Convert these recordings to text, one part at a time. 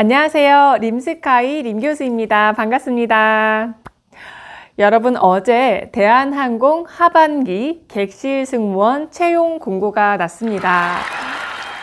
안녕하세요. 림스카이 림교수입니다. 반갑습니다. 여러분, 어제 대한항공 하반기 객실 승무원 채용 공고가 났습니다.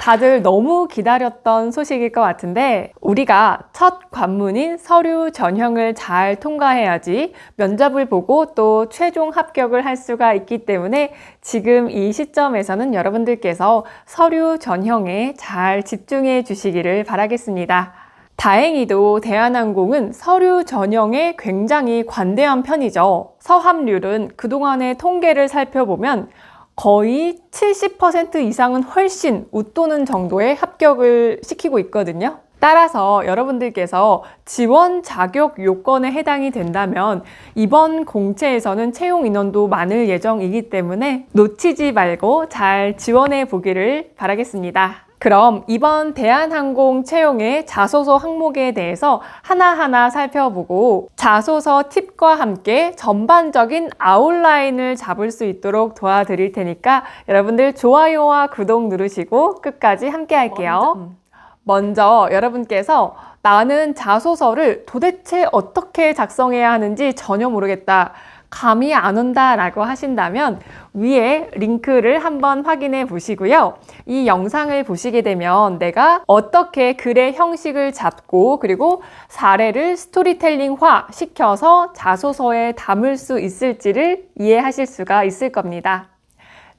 다들 너무 기다렸던 소식일 것 같은데, 우리가 첫 관문인 서류 전형을 잘 통과해야지 면접을 보고 또 최종 합격을 할 수가 있기 때문에 지금 이 시점에서는 여러분들께서 서류 전형에 잘 집중해 주시기를 바라겠습니다. 다행히도 대한항공은 서류 전형에 굉장히 관대한 편이죠. 서합률은 그동안의 통계를 살펴보면 거의 70% 이상은 훨씬 웃도는 정도의 합격을 시키고 있거든요. 따라서 여러분들께서 지원 자격 요건에 해당이 된다면 이번 공채에서는 채용 인원도 많을 예정이기 때문에 놓치지 말고 잘 지원해 보기를 바라겠습니다. 그럼 이번 대한항공 채용의 자소서 항목에 대해서 하나하나 살펴보고 자소서 팁과 함께 전반적인 아웃라인을 잡을 수 있도록 도와드릴 테니까 여러분들 좋아요와 구독 누르시고 끝까지 함께 할게요. 먼저 여러분께서 나는 자소서를 도대체 어떻게 작성해야 하는지 전혀 모르겠다, 감이 안 온다 라고 하신다면 위에 링크를 한번 확인해 보시고요. 이 영상을 보시게 되면 내가 어떻게 글의 형식을 잡고 그리고 사례를 스토리텔링화 시켜서 자소서에 담을 수 있을지를 이해하실 수가 있을 겁니다.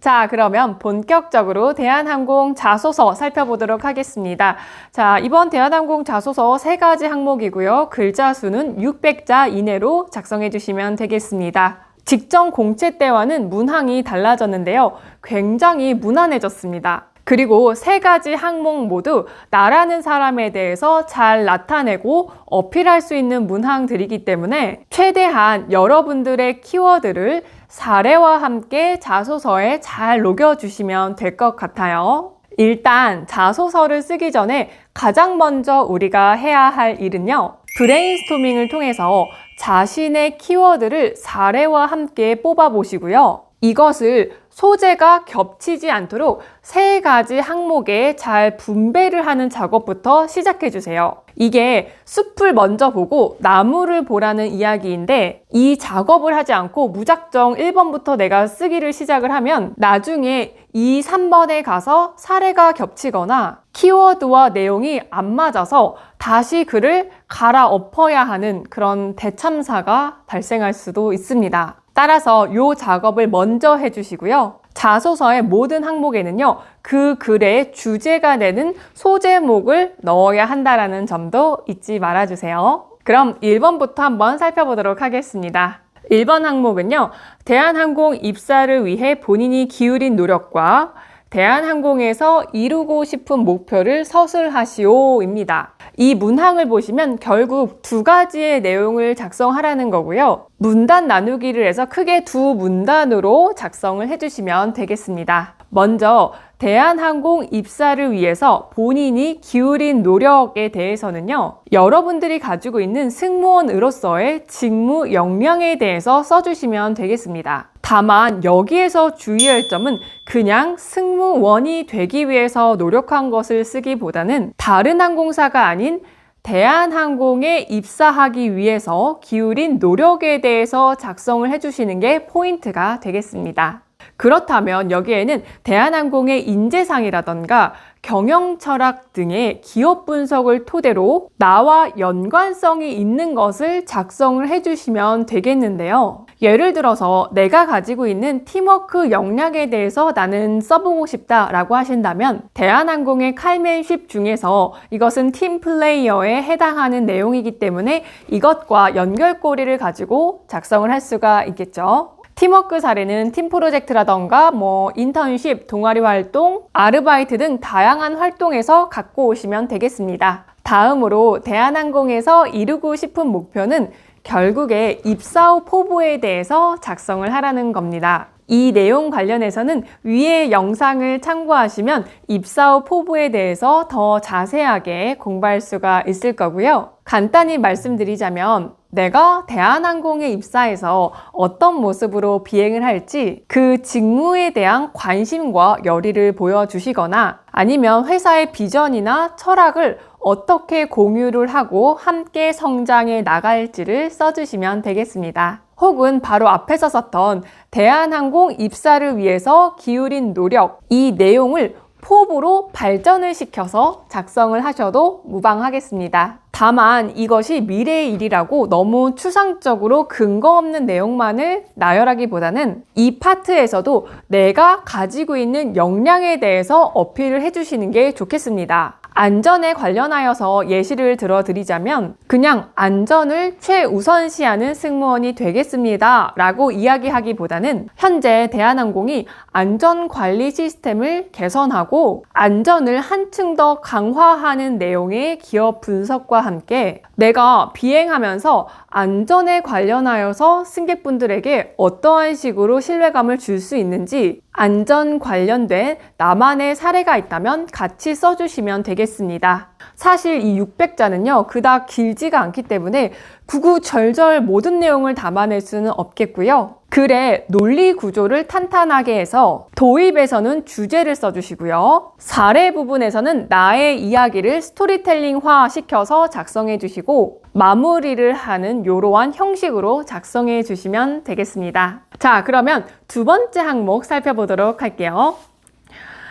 자, 그러면 본격적으로 대한항공 자소서 살펴보도록 하겠습니다. 자, 이번 대한항공 자소서 3가지 항목이고요. 글자 수는 600자 이내로 작성해 주시면 되겠습니다. 직전 공채 때와는 문항이 달라졌는데요. 굉장히 무난해졌습니다. 그리고 3가지 항목 모두 나라는 사람에 대해서 잘 나타내고 어필할 수 있는 문항들이기 때문에 최대한 여러분들의 키워드를 사례와 함께 자소서에 잘 녹여주시면 될 것 같아요. 일단 자소서를 쓰기 전에 가장 먼저 우리가 해야 할 일은요, 브레인스토밍을 통해서 자신의 키워드를 사례와 함께 뽑아보시고요. 이것을 소재가 겹치지 않도록 3가지 항목에 잘 분배를 하는 작업부터 시작해 주세요. 이게 숲을 먼저 보고 나무를 보라는 이야기인데, 이 작업을 하지 않고 무작정 1번부터 내가 쓰기를 시작을 하면 나중에 2, 3번에 가서 사례가 겹치거나 키워드와 내용이 안 맞아서 다시 글을 갈아엎어야 하는 그런 대참사가 발생할 수도 있습니다. 따라서 이 작업을 먼저 해주시고요. 자소서의 모든 항목에는요, 그 글의 주제가 되는 소제목을 넣어야 한다는 점도 잊지 말아주세요. 그럼 1번부터 한번 살펴보도록 하겠습니다. 1번 항목은요, 대한항공 입사를 위해 본인이 기울인 노력과 대한항공에서 이루고 싶은 목표를 서술하시오입니다. 이 문항을 보시면 결국 2가지의 내용을 작성하라는 거고요. 문단 나누기를 해서 크게 2문단으로 작성을 해주시면 되겠습니다. 먼저 대한항공 입사를 위해서 본인이 기울인 노력에 대해서는요, 여러분들이 가지고 있는 승무원으로서의 직무 역량에 대해서 써주시면 되겠습니다. 다만 여기에서 주의할 점은 그냥 승무원이 되기 위해서 노력한 것을 쓰기보다는 다른 항공사가 아닌 대한항공에 입사하기 위해서 기울인 노력에 대해서 작성을 해주시는 게 포인트가 되겠습니다. 그렇다면 여기에는 대한항공의 인재상이라던가 경영철학 등의 기업 분석을 토대로 나와 연관성이 있는 것을 작성을 해주시면 되겠는데요. 예를 들어서 내가 가지고 있는 팀워크 역량에 대해서 나는 써보고 싶다라고 하신다면 대한항공의 칼맨십 중에서 이것은 팀 플레이어에 해당하는 내용이기 때문에 이것과 연결고리를 가지고 작성을 할 수가 있겠죠. 팀워크 사례는 팀 프로젝트라던가 인턴십, 동아리 활동, 아르바이트 등 다양한 활동에서 갖고 오시면 되겠습니다. 다음으로 대한항공에서 이루고 싶은 목표는 결국에 입사 후 포부에 대해서 작성을 하라는 겁니다. 이 내용 관련해서는 위의 영상을 참고하시면 입사 후 포부에 대해서 더 자세하게 공부할 수가 있을 거고요. 간단히 말씀드리자면 내가 대한항공에 입사해서 어떤 모습으로 비행을 할지 그 직무에 대한 관심과 열의를 보여주시거나 아니면 회사의 비전이나 철학을 어떻게 공유를 하고 함께 성장해 나갈지를 써주시면 되겠습니다. 혹은 바로 앞에서 썼던 대한항공 입사를 위해서 기울인 노력, 이 내용을 포부로 발전을 시켜서 작성을 하셔도 무방하겠습니다. 다만 이것이 미래의 일이라고 너무 추상적으로 근거 없는 내용만을 나열하기보다는 이 파트에서도 내가 가지고 있는 역량에 대해서 어필을 해주시는 게 좋겠습니다. 안전에 관련하여서 예시를 들어드리자면 그냥 안전을 최우선시하는 승무원이 되겠습니다 라고 이야기하기보다는 현재 대한항공이 안전관리 시스템을 개선하고 안전을 한층 더 강화하는 내용의 기업 분석과 함께 내가 비행하면서 안전에 관련하여서 승객분들에게 어떠한 식으로 신뢰감을 줄 수 있는지 안전 관련된 나만의 사례가 있다면 같이 써주시면 되겠습니다. 사실 이 600자는요 그닥 길지가 않기 때문에 구구절절 모든 내용을 담아낼 수는 없겠고요. 글의 논리 구조를 탄탄하게 해서 도입에서는 주제를 써주시고요. 사례 부분에서는 나의 이야기를 스토리텔링화 시켜서 작성해 주시고 마무리를 하는 이러한 형식으로 작성해 주시면 되겠습니다. 자, 그러면 두 번째 항목 살펴보도록 할게요.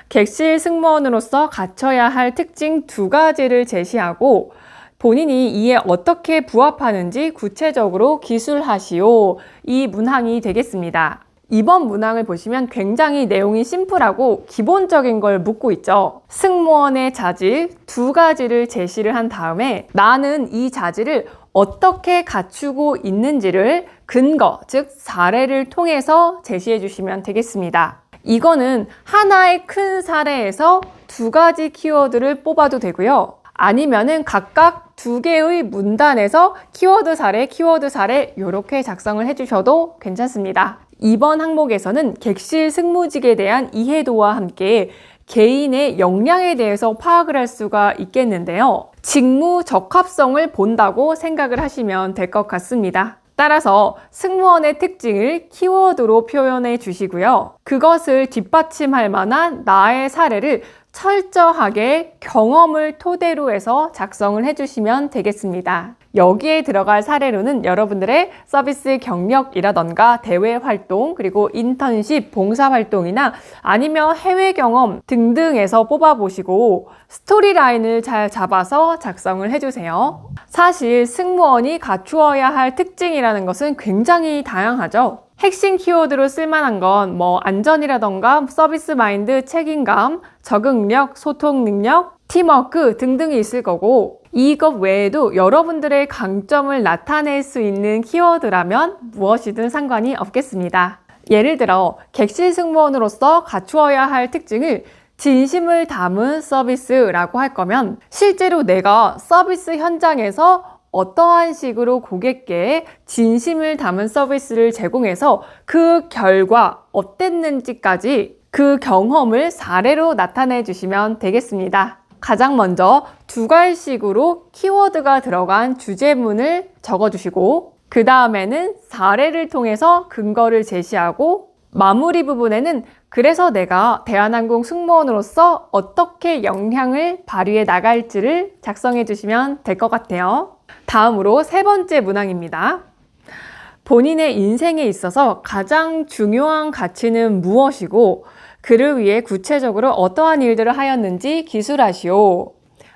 객실 승무원으로서 갖춰야 할 특징 두 가지를 제시하고 본인이 이에 어떻게 부합하는지 구체적으로 기술하시오. 이 문항이 되겠습니다. 이번 문항을 보시면 굉장히 내용이 심플하고 기본적인 걸 묻고 있죠. 승무원의 자질 두 가지를 제시를 한 다음에 나는 이 자질을 어떻게 갖추고 있는지를 근거, 즉 사례를 통해서 제시해 주시면 되겠습니다. 이거는 하나의 큰 사례에서 두 가지 키워드를 뽑아도 되고요. 아니면은 각각 두 개의 문단에서 키워드 사례 이렇게 작성을 해주셔도 괜찮습니다. 이번 항목에서는 객실 승무직에 대한 이해도와 함께 개인의 역량에 대해서 파악을 할 수가 있겠는데요. 직무 적합성을 본다고 생각을 하시면 될 것 같습니다. 따라서 승무원의 특징을 키워드로 표현해 주시고요. 그것을 뒷받침할 만한 나의 사례를 철저하게 경험을 토대로 해서 작성을 해주시면 되겠습니다. 여기에 들어갈 사례로는 여러분들의 서비스 경력이라던가 대외 활동, 그리고 인턴십, 봉사활동이나 아니면 해외 경험 등등에서 뽑아보시고 스토리라인을 잘 잡아서 작성을 해주세요. 사실 승무원이 갖추어야 할 특징이라는 것은 굉장히 다양하죠. 핵심 키워드로 쓸만한 건 안전이라던가 서비스 마인드, 책임감, 적응력, 소통 능력, 팀워크 등등이 있을 거고 이것 외에도 여러분들의 강점을 나타낼 수 있는 키워드라면 무엇이든 상관이 없겠습니다. 예를 들어 객실 승무원으로서 갖추어야 할 특징을 진심을 담은 서비스라고 할 거면 실제로 내가 서비스 현장에서 어떠한 식으로 고객께 진심을 담은 서비스를 제공해서 그 결과 어땠는지까지 그 경험을 사례로 나타내 주시면 되겠습니다. 가장 먼저 두 갈식으로 키워드가 들어간 주제문을 적어주시고 그 다음에는 사례를 통해서 근거를 제시하고 마무리 부분에는 그래서 내가 대한항공 승무원으로서 어떻게 역량을 발휘해 나갈지를 작성해 주시면 될 것 같아요. 다음으로 세 번째 문항입니다. 본인의 인생에 있어서 가장 중요한 가치는 무엇이고 그를 위해 구체적으로 어떠한 일들을 하였는지 기술하시오.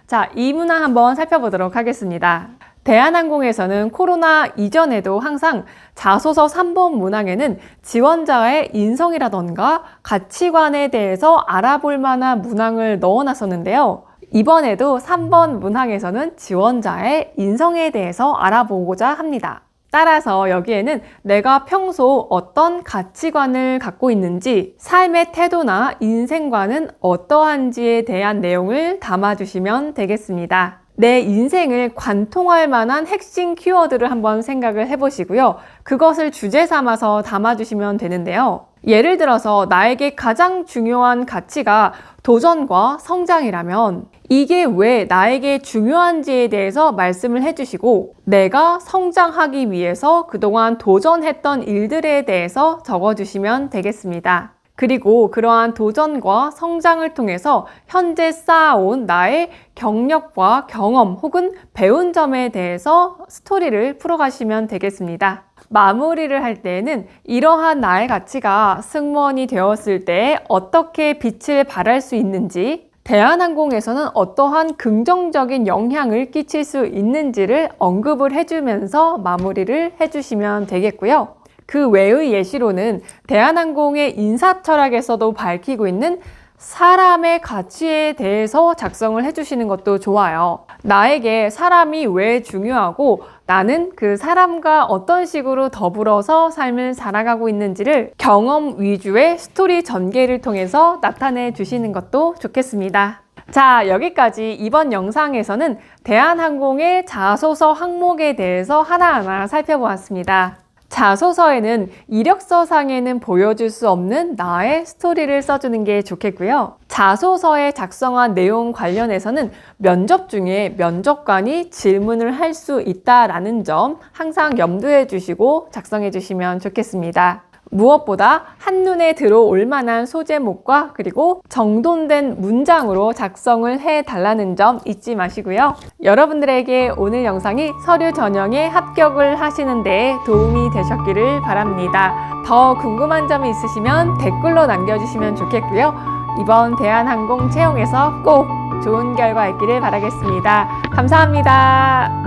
자, 이 문항 한번 살펴보도록 하겠습니다. 대한항공에서는 코로나 이전에도 항상 자소서 3번 문항에는 지원자의 인성이라던가 가치관에 대해서 알아볼 만한 문항을 넣어놨었는데요. 이번에도 3번 문항에서는 지원자의 인성에 대해서 알아보고자 합니다. 따라서 여기에는 내가 평소 어떤 가치관을 갖고 있는지, 삶의 태도나 인생관은 어떠한지에 대한 내용을 담아주시면 되겠습니다. 내 인생을 관통할 만한 핵심 키워드를 한번 생각을 해보시고요. 그것을 주제 삼아서 담아주시면 되는데요. 예를 들어서 나에게 가장 중요한 가치가 도전과 성장이라면 이게 왜 나에게 중요한지에 대해서 말씀을 해주시고 내가 성장하기 위해서 그동안 도전했던 일들에 대해서 적어주시면 되겠습니다. 그리고 그러한 도전과 성장을 통해서 현재 쌓아온 나의 경력과 경험 혹은 배운 점에 대해서 스토리를 풀어가시면 되겠습니다. 마무리를 할 때에는 이러한 나의 가치가 승무원이 되었을 때 어떻게 빛을 발할 수 있는지, 대한항공에서는 어떠한 긍정적인 영향을 끼칠 수 있는지를 언급을 해주면서 마무리를 해주시면 되겠고요. 그 외의 예시로는 대한항공의 인사 철학에서도 밝히고 있는 사람의 가치에 대해서 작성을 해주시는 것도 좋아요. 나에게 사람이 왜 중요하고 나는 그 사람과 어떤 식으로 더불어서 삶을 살아가고 있는지를 경험 위주의 스토리 전개를 통해서 나타내 주시는 것도 좋겠습니다. 자, 여기까지 이번 영상에서는 대한항공의 자소서 항목에 대해서 하나하나 살펴보았습니다. 자소서에는 이력서상에는 보여줄 수 없는 나의 스토리를 써주는 게 좋겠고요. 자소서에 작성한 내용 관련해서는 면접 중에 면접관이 질문을 할 수 있다라는 점 항상 염두해 주시고 작성해 주시면 좋겠습니다. 무엇보다 한눈에 들어올 만한 소제목과 그리고 정돈된 문장으로 작성을 해달라는 점 잊지 마시고요. 여러분들에게 오늘 영상이 서류 전형에 합격을 하시는 데 도움이 되셨기를 바랍니다. 더 궁금한 점이 있으시면 댓글로 남겨주시면 좋겠고요. 이번 대한항공 채용에서 꼭 좋은 결과 있기를 바라겠습니다. 감사합니다.